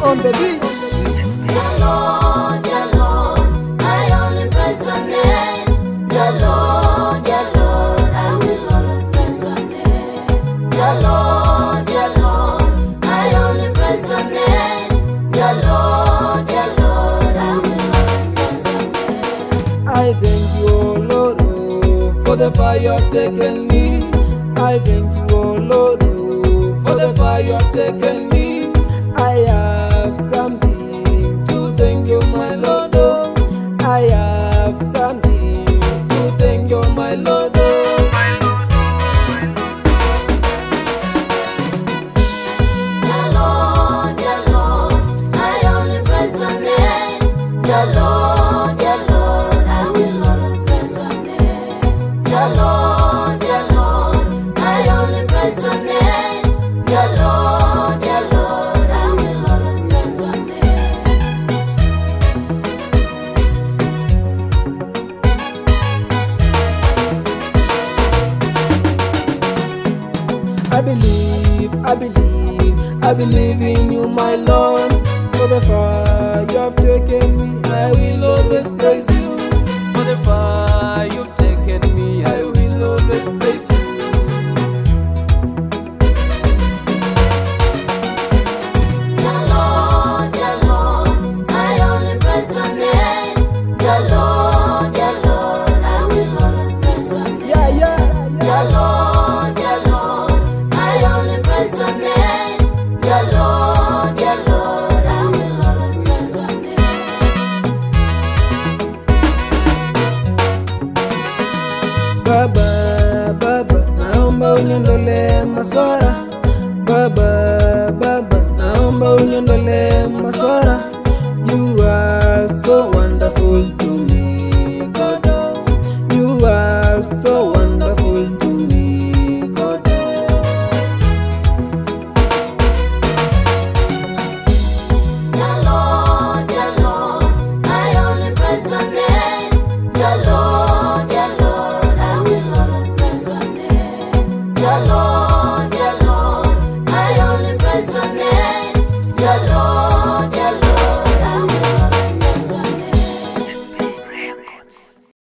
on the beach. Dear Lord, I only praise your name. Dear Lord, I will always praise your name. Dear Lord, I only praise your name. Dear Lord, I will always praise your name. I thank you, oh Lord, oh, for the fire you have taken me. I thank you, oh Lord, oh, for the fire you have taken me. I have something to thank you, my Lord, oh. I have something to thank you, my Lord, oh. Dear Lord, I only praise your name. Dear Lord, I will always praise your name. Dear Lord, I only praise your name. Dear Lord, I will always praise your name. I believe in you, my Lord. For the fire you have taken me, I will always praise you. For the fire you've taken me, I will always praise you. Dear Lord, I only praise your name. Dear Lord, I will always praise your name. Yeah. Dear Lord, I only praise your name. Dear Lord, I will always praise your name. Baba, naomba uniondole maswara. Baba, naomba uniondole maswara. You are so wonderful to me, God. You are so wonderful.